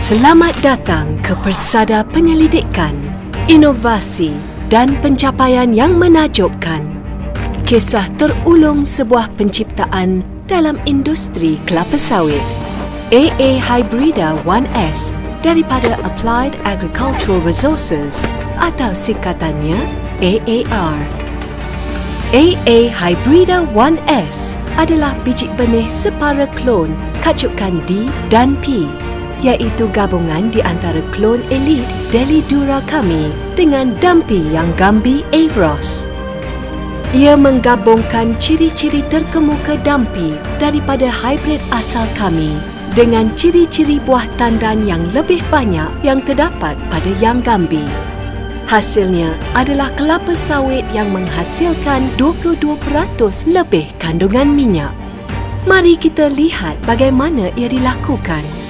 Selamat datang ke Persada Penyelidikan, Inovasi dan Pencapaian yang Menakjubkan. Kisah terulung sebuah penciptaan dalam industri kelapa sawit. AA Hybrida 1S daripada Applied Agricultural Resources atau singkatannya AAR. AA Hybrida 1S adalah biji benih separa klon kacukan D dan P, iaitu gabungan di antara klon elit Delhi Dura kami dengan Dampi yang Gambi Avros. Ia menggabungkan ciri-ciri terkemuka Dampi daripada hybrid asal kami dengan ciri-ciri buah tandan yang lebih banyak yang terdapat pada yang Gambi. Hasilnya adalah kelapa sawit yang menghasilkan 22% lebih kandungan minyak. Mari kita lihat bagaimana ia dilakukan.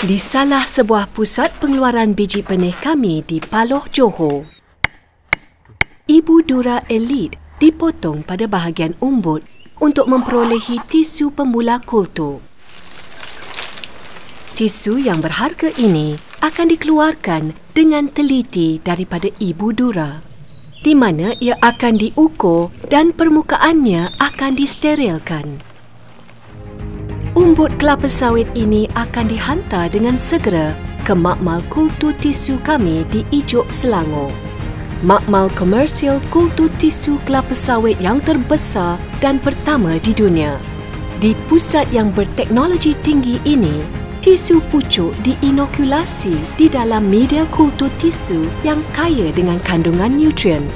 Di salah sebuah pusat pengeluaran biji benih kami di Paloh, Johor, Ibu Dura Elite dipotong pada bahagian umbut untuk memperolehi tisu pemula kultur. Tisu yang berharga ini akan dikeluarkan dengan teliti daripada Ibu Dura, di mana ia akan diukur dan permukaannya akan disterilkan. Umbut kelapa sawit ini akan dihantar dengan segera ke makmal kultur tisu kami di Ijuk, Selangor. Makmal komersial kultur tisu kelapa sawit yang terbesar dan pertama di dunia. Di pusat yang berteknologi tinggi ini, tisu pucuk diinokulasi di dalam media kultur tisu yang kaya dengan kandungan nutrien.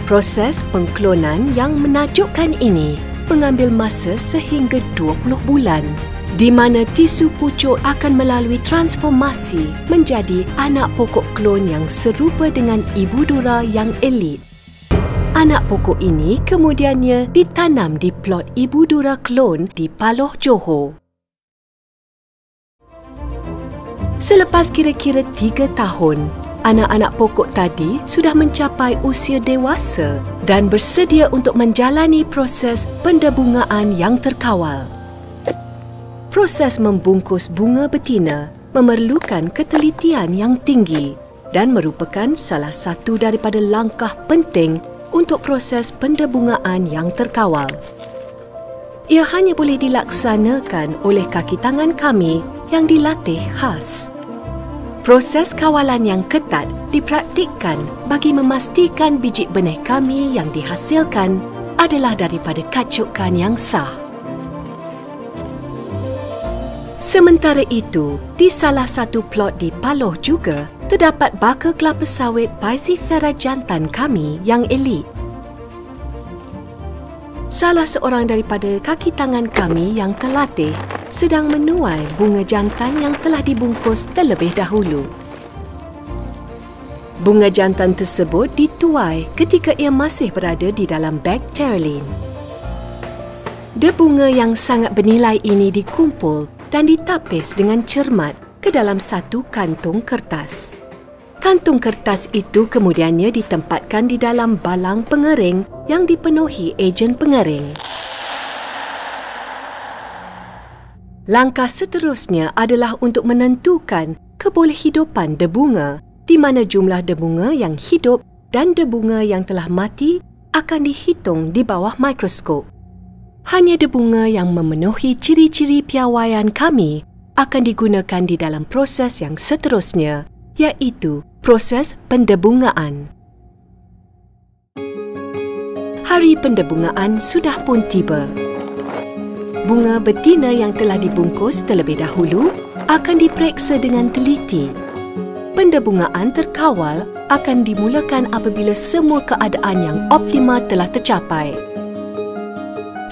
Proses pengklonan yang menakjubkan ini mengambil masa sehingga 20 bulan, di mana tisu pucuk akan melalui transformasi menjadi anak pokok klon yang serupa dengan Ibu Dura yang elit. Anak pokok ini kemudiannya ditanam di plot Ibu Dura klon di Paloh, Johor. Selepas kira-kira 3 tahun, anak-anak pokok tadi sudah mencapai usia dewasa dan bersedia untuk menjalani proses pendebungaan yang terkawal. Proses membungkus bunga betina memerlukan ketelitian yang tinggi dan merupakan salah satu daripada langkah penting untuk proses pendebungaan yang terkawal. Ia hanya boleh dilaksanakan oleh kaki tangan kami yang dilatih khas. Proses kawalan yang ketat dipraktikkan bagi memastikan biji benih kami yang dihasilkan adalah daripada kacukan yang sah. Sementara itu, di salah satu plot di Paloh juga, terdapat baka kelapa sawit Piscifera jantan kami yang elit. Salah seorang daripada kaki tangan kami yang terlatih sedang menuai bunga jantan yang telah dibungkus terlebih dahulu. Bunga jantan tersebut dituai ketika ia masih berada di dalam beg terelin. Bunga yang sangat bernilai ini dikumpul dan ditapis dengan cermat ke dalam satu kantung kertas. Kantung kertas itu kemudiannya ditempatkan di dalam balang pengering yang dipenuhi ejen pengering. Langkah seterusnya adalah untuk menentukan kebolehidupan debunga, di mana jumlah debunga yang hidup dan debunga yang telah mati akan dihitung di bawah mikroskop. Hanya debunga yang memenuhi ciri-ciri piawaian kami akan digunakan di dalam proses yang seterusnya, iaitu proses pendebungaan. Hari pendebungaan sudah pun tiba. Bunga betina yang telah dibungkus terlebih dahulu akan diperiksa dengan teliti. Pendebungaan terkawal akan dimulakan apabila semua keadaan yang optimal telah tercapai.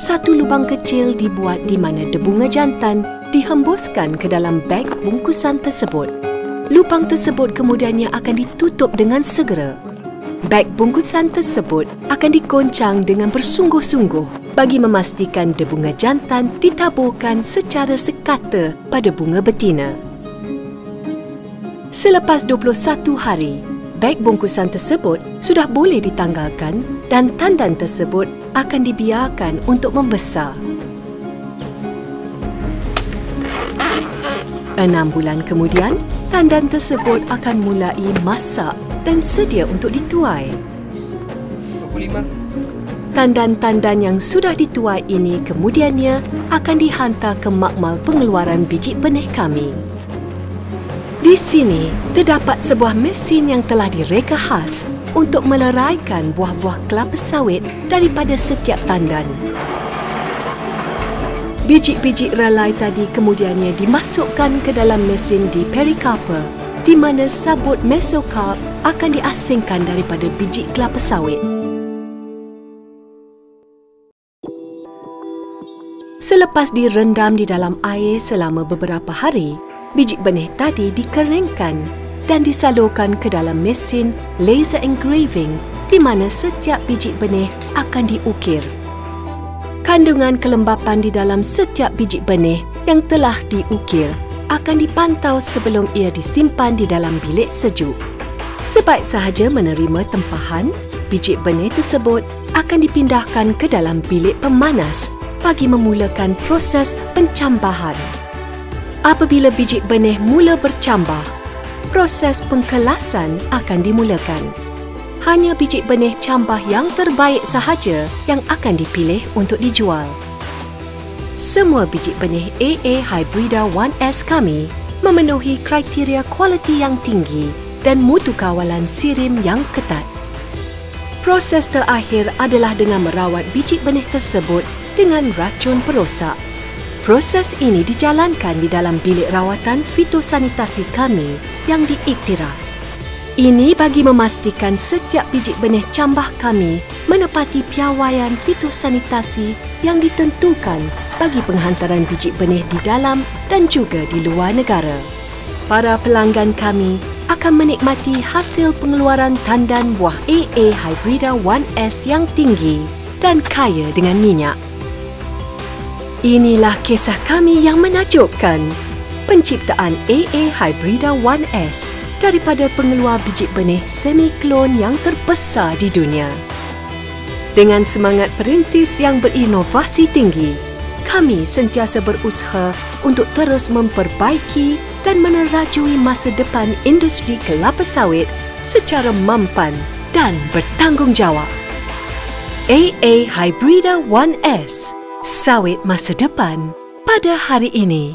Satu lubang kecil dibuat di mana debunga jantan dihembuskan ke dalam beg bungkusan tersebut. Lubang tersebut kemudiannya akan ditutup dengan segera. Beg bungkusan tersebut akan digoncang dengan bersungguh-sungguh bagi memastikan debunga jantan ditaburkan secara sekata pada bunga betina. Selepas 21 hari, beg bungkusan tersebut sudah boleh ditanggalkan dan tandan tersebut akan dibiarkan untuk membesar. 6 bulan kemudian, tandan tersebut akan mulai masak dan sedia untuk dituai. 25. Tandan-tandan yang sudah dituai ini kemudiannya akan dihantar ke makmal pengeluaran biji benih kami. Di sini, terdapat sebuah mesin yang telah direka khas untuk meleraikan buah-buah kelapa sawit daripada setiap tandan. Biji-biji relai tadi kemudiannya dimasukkan ke dalam mesin di pericarper, di mana sabut mesocarp akan diasingkan daripada biji kelapa sawit. Selepas direndam di dalam air selama beberapa hari, biji benih tadi dikeringkan dan disalurkan ke dalam mesin laser engraving di mana setiap biji benih akan diukir. Kandungan kelembapan di dalam setiap biji benih yang telah diukir akan dipantau sebelum ia disimpan di dalam bilik sejuk. Sebaik sahaja menerima tempahan, biji benih tersebut akan dipindahkan ke dalam bilik pemanas bagi memulakan proses pencambahan. Apabila biji benih mula bercambah, proses pengkelasan akan dimulakan. Hanya biji benih cambah yang terbaik sahaja yang akan dipilih untuk dijual. Semua biji benih AA Hybrida 1S kami memenuhi kriteria kualiti yang tinggi dan mutu kawalan sirim yang ketat. Proses terakhir adalah dengan merawat biji benih tersebut dengan racun perosak. Proses ini dijalankan di dalam bilik rawatan fitosanitasi kami yang diiktiraf. Ini bagi memastikan setiap biji benih cambah kami menepati piawaian fitosanitasi yang ditentukan bagi penghantaran biji benih di dalam dan juga di luar negara. Para pelanggan kami akan menikmati hasil pengeluaran tandan buah AA Hybrida 1S yang tinggi dan kaya dengan minyak. Inilah kisah kami yang menakjubkan. Penciptaan AA Hybrida 1S daripada pengeluar biji benih semi-klon yang terbesar di dunia. Dengan semangat perintis yang berinovasi tinggi, kami sentiasa berusaha untuk terus memperbaiki dan menerajui masa depan industri kelapa sawit secara mampan dan bertanggungjawab. AA Hybrida 1S, sawit masa depan pada hari ini.